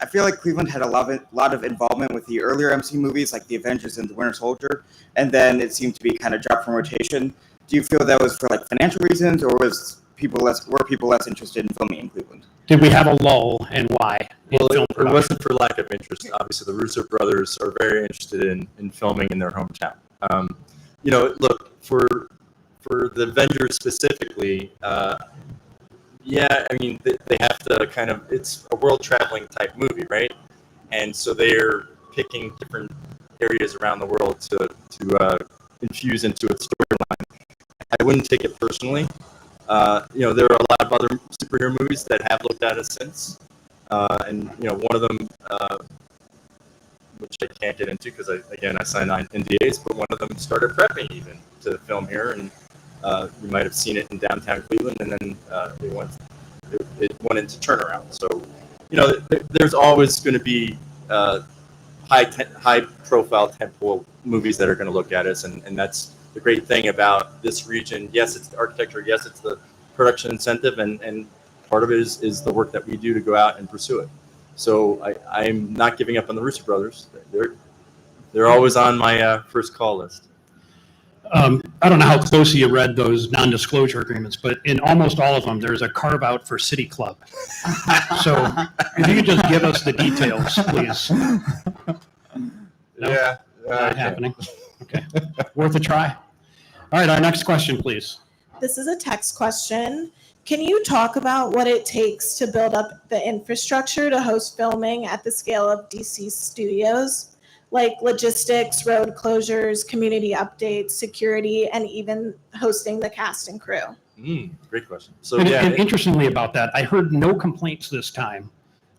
I feel like Cleveland had a lot of involvement with the earlier MCU movies, like The Avengers and The Winter Soldier, and then it seemed to be kind of dropped from rotation. Do you feel that was for financial reasons, or were people less interested in filming in Cleveland? Did we have a lull, and why? Well, it wasn't for lack of interest. Obviously, the Russo brothers are very interested in filming in their hometown. Look, for the Avengers specifically, they have to it's a world traveling type movie, right? And so they're picking different areas around the world to infuse into its storyline. I wouldn't take it personally. There are a lot of other superhero movies that have looked at us since. One of them, which I can't get into because I signed NDAs, but one of them started prepping even to film here, and you might have seen it in downtown Cleveland, and then it went into turnaround. So, there's always going to be high profile tentpole movies that are going to look at us, and that's the great thing about this region. Yes, it's the architecture. Yes, it's the production incentive, and part of it is the work that we do to go out and pursue it. So I'm not giving up on the Russo brothers. They're always on my first call list. I don't know how closely you read those non-disclosure agreements, but in almost all of them, there's a carve-out for City Club. So if you could just give us the details, please. No? Yeah. Not happening. Okay. Worth a try. All right, our next question, please. This is a text question. Can you talk about what it takes to build up the infrastructure to host filming at the scale of DC studios? Like logistics, road closures, community updates, security, and even hosting the cast and crew? Great question. So and interestingly about that, I heard no complaints this time.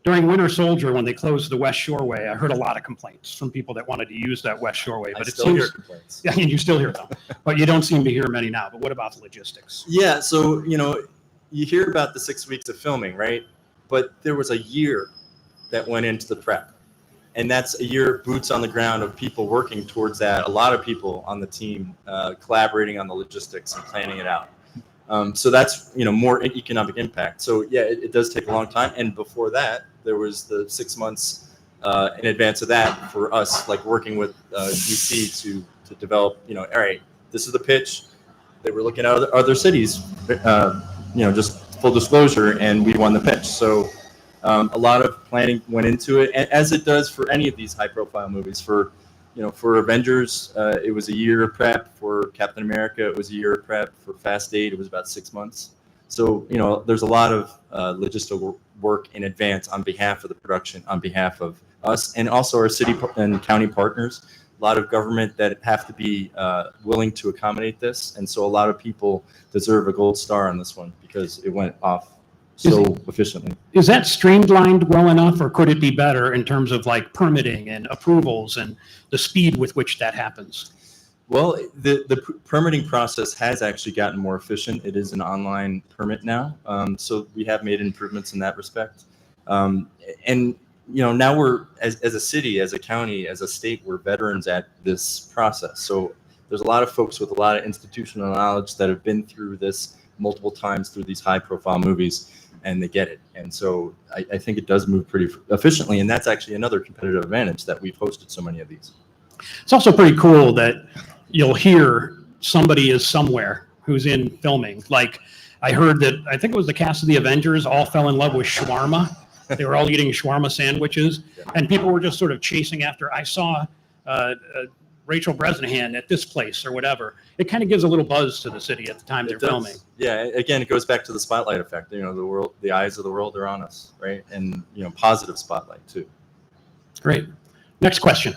During Winter Soldier, when they closed the West Shoreway, I heard a lot of complaints from people that wanted to use that West Shoreway. But I still hear complaints. Yeah, and you still hear them, but you don't seem to hear many now. But what about the logistics? Yeah, so you hear about the 6 weeks of filming, right? But there was a year that went into the prep. And that's a year of boots on the ground of people working towards that. A lot of people on the team collaborating on the logistics and planning it out. So that's, more economic impact. So yeah, it does take a long time. And before that, there was the 6 months in advance of that for us, like working with DC to develop, all right, this is the pitch. They were looking at other cities, just full disclosure, and we won the pitch. So a lot of planning went into it, as it does for any of these high-profile movies. For Avengers, it was a year of prep. For Captain America, it was a year of prep. For Fast 8, it was about 6 months. So, there's a lot of logistical work in advance on behalf of the production, on behalf of us, and also our city and county partners. A lot of government that have to be willing to accommodate this. And so a lot of people deserve a gold star on this one because it went off so efficiently. Is that streamlined well enough, or could it be better in terms of like permitting and approvals and the speed with which that happens? Well, the permitting process has actually gotten more efficient. It is an online permit now. So we have made improvements in that respect. And now we're, as a city, as a county, as a state, we're veterans at this process. So there's a lot of folks with a lot of institutional knowledge that have been through this multiple times through these high-profile movies, and they get it. And so I think it does move pretty efficiently, and that's actually another competitive advantage that we've hosted so many of these. It's also pretty cool that you'll hear somebody is somewhere who's in filming. Like I heard that, I think it was the cast of the Avengers all fell in love with shawarma. They were all eating shawarma sandwiches, and people were just sort of chasing after. I saw Rachel Bresnahan at this place or whatever. It kind of gives a little buzz to the city at the time they're filming. Yeah, again, it goes back to the spotlight effect. The eyes of the world are on us, right? And positive spotlight too. Great. Next question.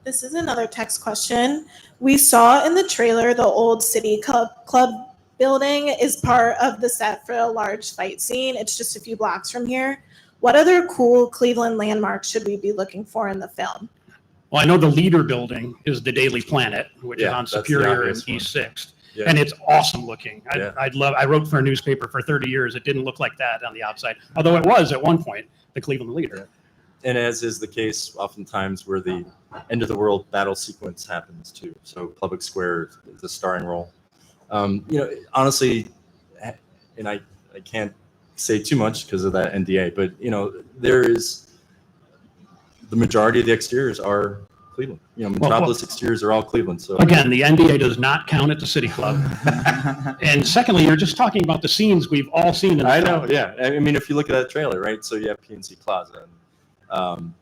This is another text question. We saw in the trailer the old City Club building is part of the set for a large fight scene. It's just a few blocks from here. What other cool Cleveland landmarks should we be looking for in the film? Well, I know the Leader building is the Daily Planet, which is on Superior and East 6th. Yeah. And it's awesome looking. I wrote for a newspaper for 30 years. It didn't look like that on the outside, although it was at one point the Cleveland Leader. Yeah. And as is the case oftentimes where the end of the world battle sequence happens too. So Public Square is a starring role. Honestly, and I can't say too much because of that NDA, but there is the majority of the exteriors are Cleveland. Metropolis exteriors are all Cleveland. So again, the NDA does not count at the City Club. And secondly, you're just talking about the scenes we've all seen. I know, yeah. I mean, if you look at that trailer, right? So you have PNC Plaza, and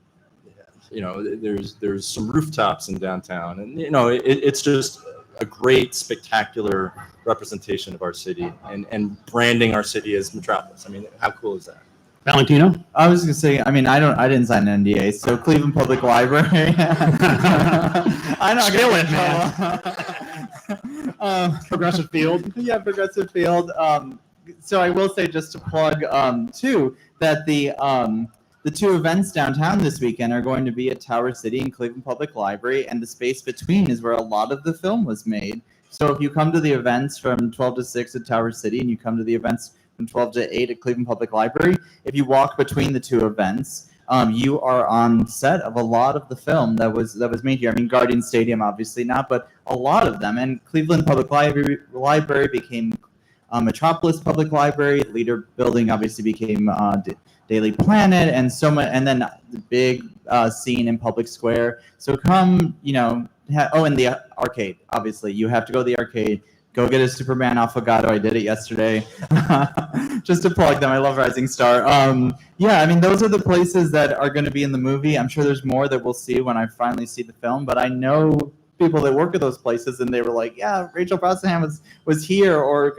there's some rooftops in downtown, and it's just a great, spectacular representation of our city and branding our city as Metropolis. I mean, how cool is that? Valentino? I was gonna say, I didn't sign an NDA, so Cleveland Public Library. I'm not gonna Progressive Field. Yeah, Progressive Field. So I will say, just to plug too, that the two events downtown this weekend are going to be at Tower City and Cleveland Public Library, and the space between is where a lot of the film was made. So if you come to the events from 12 to 6 at Tower City, and you come to the events from 12 to 8 at Cleveland Public Library, if you walk between the two events, you are on set of a lot of the film that was made here. I mean, Guardian Stadium, obviously not, but a lot of them. And Cleveland Public Library became Metropolis Public Library. The Leader building obviously became Daily Planet, and so much. And then the big scene in Public Square. So come, and the arcade. Obviously, you have to go to the arcade. Go get a Superman Affogato. I did it yesterday. Just to plug them. I love Rising Star. Those are the places that are going to be in the movie. I'm sure there's more that we'll see when I finally see the film, but I know people that work at those places, and they were like, yeah, Rachel Brosnahan was here, or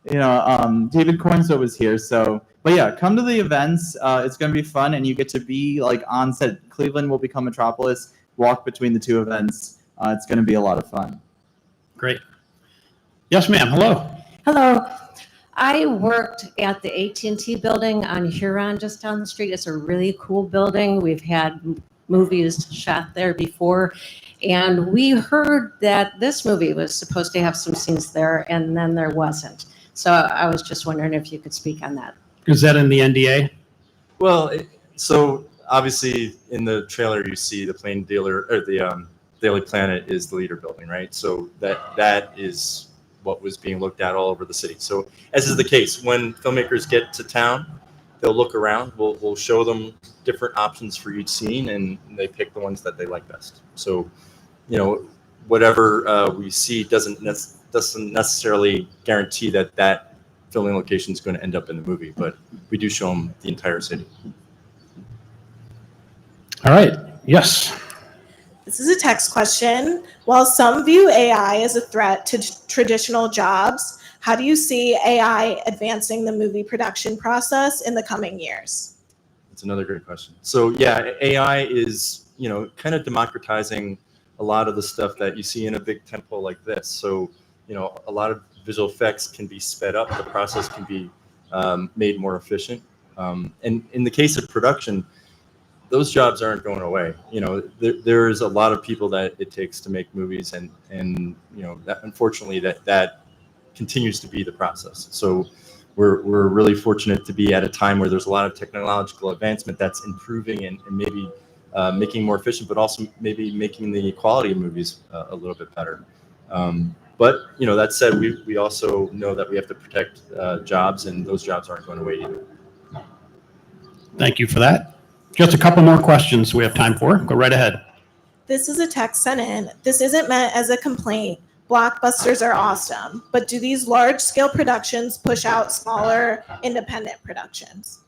David Cornslow was here. So, but yeah, come to the events. It's going to be fun, and you get to be like on set. Cleveland will become Metropolis. Walk between the two events. It's going to be a lot of fun. Great. Yes, ma'am. Hello. Hello. I worked at the AT&T building on Huron, just down the street. It's a really cool building. We've had movies shot there before, and we heard that this movie was supposed to have some scenes there, and then there wasn't. So I was just wondering if you could speak on that. Is that in the NDA? Well, so obviously in the trailer you see the Plain Dealer or the Daily Planet is the Leader building, right? So that is what was being looked at all over the city. So as is the case, when filmmakers get to town, they'll look around. We'll show them different options for each scene, and they pick the ones that they like best. So, whatever we see doesn't necessarily guarantee that filming location is going to end up in the movie, but we do show them the entire city. All right. Yes. This is a text question. While some view AI as a threat to traditional jobs, how do you see AI advancing the movie production process in the coming years? That's another great question. So yeah, AI is, kind of democratizing a lot of the stuff that you see in a big tempo like this. So, a lot of visual effects can be sped up. The process can be made more efficient. And in the case of production, those jobs aren't going away. There's a lot of people that it takes to make movies, and that, unfortunately, that continues to be the process. So we're really fortunate to be at a time where there's a lot of technological advancement that's improving and maybe making more efficient, but also maybe making the quality of movies a little bit better. But that said, we also know that we have to protect jobs, and those jobs aren't going away either. Thank you for that. Just a couple more questions we have time for. Go right ahead. This is a text sent in. This isn't meant as a complaint. Blockbusters are awesome, but do these large-scale productions push out smaller, independent productions?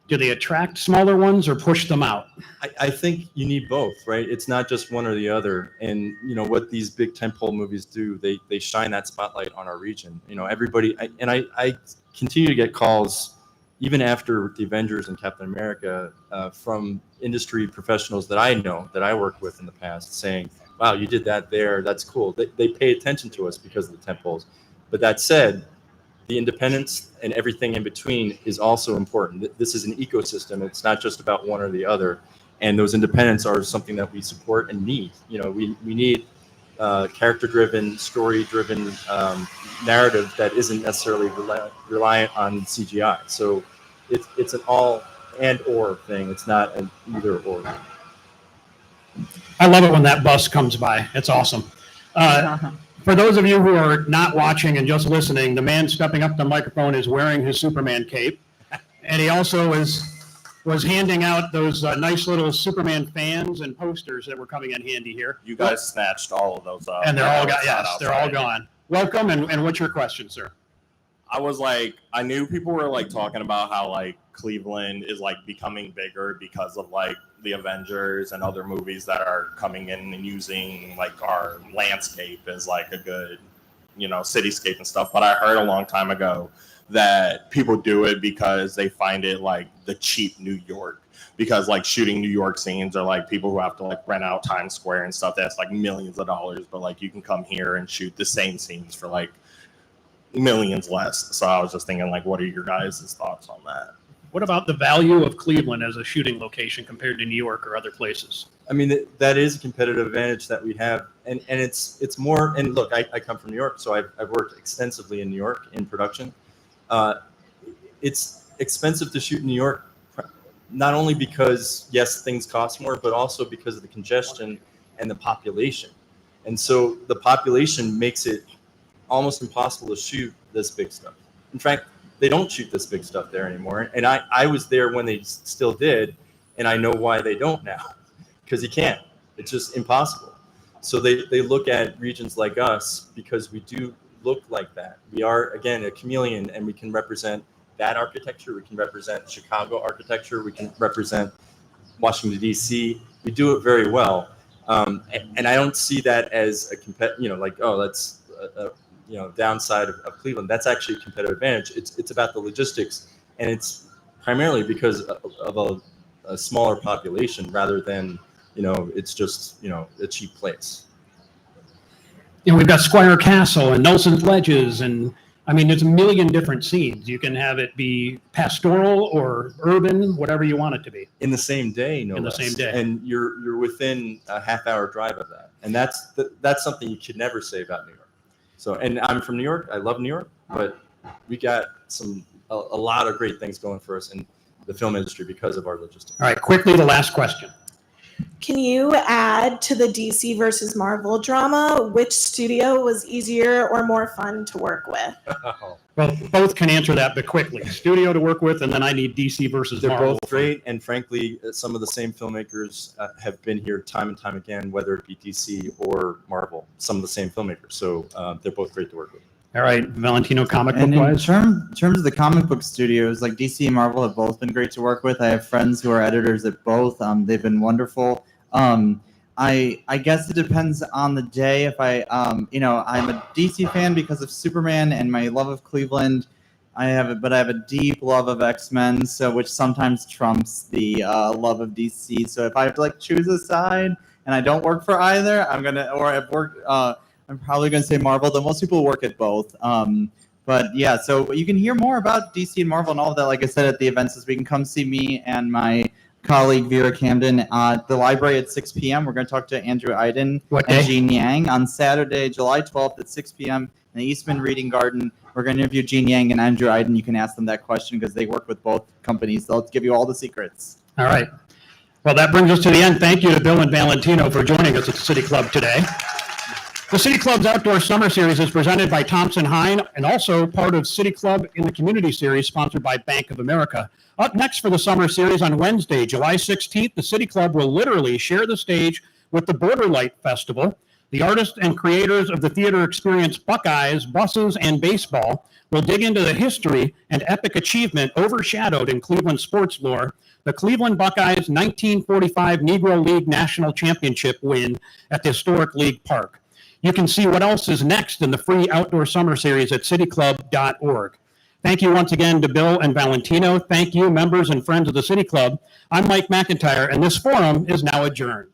Do they attract smaller ones or push them out? I think you need both, right? It's not just one or the other. And what these big tentpole movies do, they shine that spotlight on our region. Everybody, I continue to get calls even after the Avengers and Captain America from industry professionals that I know, that I worked with in the past, saying, wow, you did that there. That's cool. They pay attention to us because of the tentpoles. But that said, the independence and everything in between is also important. This is an ecosystem. It's not just about one or the other. And those independents are something that we support and need. We need character-driven, story-driven narrative that isn't necessarily reliant on CGI. So it's an all and or thing. It's not an either or. I love it when that bus comes by. It's awesome. For those of you who are not watching and just listening, the man stepping up to the microphone is wearing his Superman cape. And he also was handing out those nice little Superman fans and posters that were coming in handy here. You guys snatched all of those up. And they're all gone. Yes, they're all gone. Welcome. And what's your question, sir? I knew people were talking about how Cleveland is like becoming bigger because of the Avengers and other movies that are coming in and using our landscape as a good, cityscape and stuff. But I heard a long time ago that people do it because they find it the cheap New York, because shooting New York scenes are people who have to rent out Times Square and stuff. That's millions of dollars, but you can come here and shoot the same scenes for millions less. So I was just thinking what are your guys' thoughts on that? What about the value of Cleveland as a shooting location compared to New York or other places? I mean, that is a competitive advantage that we have. And it's more, and look, I come from New York, so I've worked extensively in New York in production. It's expensive to shoot in New York, not only because, yes, things cost more, but also because of the congestion and the population. And so the population makes it almost impossible to shoot this big stuff. In fact, they don't shoot this big stuff there anymore. And I was there when they still did, and I know why they don't now, because you can't. It's just impossible. So they look at regions like us because we do look like that. We are, again, a chameleon, and we can represent that architecture. We can represent Chicago architecture. We can represent Washington, D.C. We do it very well. And I don't see that as a that's a downside of Cleveland. That's actually a competitive advantage. It's about the logistics, and it's primarily because of a smaller population rather than it's just a cheap place. We've got Squire Castle and Nelson's Ledges, and I mean there's a million different scenes. You can have it be pastoral or urban, whatever you want it to be. In the same day, no less. In the same day, and you're within a half-hour drive of that, and that's something you could never say about New York. So, and I'm from New York. I love New York, but we got a lot of great things going for us in the film industry because of our logistics. All right, quickly, the last question. Can you add to the DC versus Marvel drama? Which studio was easier or more fun to work with? Well, both can answer that, but quickly. Studio to work with, and then I need DC versus They're Marvel. both great, and frankly, some of the same filmmakers have been here time and time again, whether it be DC or Marvel. Some of the same filmmakers, so they're both great to work with. All right, Valentino, comic book And in wise. terms of the comic book studios, like DC and Marvel have both been great to work with. I have friends who are editors at both. They've been wonderful. I guess it depends on the day. If I'm a DC fan because of Superman and my love of Cleveland. I have a deep love of X-Men, so which sometimes trumps the love of DC. So if I have to choose a side and I don't work for either, I'm probably going to say Marvel, though most people work at both. But yeah, so you can hear more about DC and Marvel and all of that, like I said, at the events this week. You can come see me and my colleague Vera Camden at the library at 6 p.m. We're going to talk to Andrew Iden and Jean Yang on Saturday, July 12th at 6 p.m. in the Eastman Reading Garden. We're going to interview Jean Yang and Andrew Iden. You can ask them that question because they work with both companies. They'll give you all the secrets. All right. Well, that brings us to the end. Thank you to Bill and Valentino for joining us at the City Club today. The City Club's Outdoor Summer Series is presented by Thompson Hine and also part of City Club in the Community Series sponsored by Bank of America. Up next for the Summer Series on Wednesday, July 16th, the City Club will literally share the stage with the Borderlight Festival. The artists and creators of the theater experience Buckeyes, Buses, and Baseball will dig into the history and epic achievement overshadowed in Cleveland sports lore, the Cleveland Buckeyes' 1945 Negro League National Championship win at the historic League Park. You can see what else is next in the free Outdoor Summer Series at cityclub.org. Thank you once again to Bill and Valentino. Thank you, members and friends of the City Club. I'm Mike McIntyre, and this forum is now adjourned.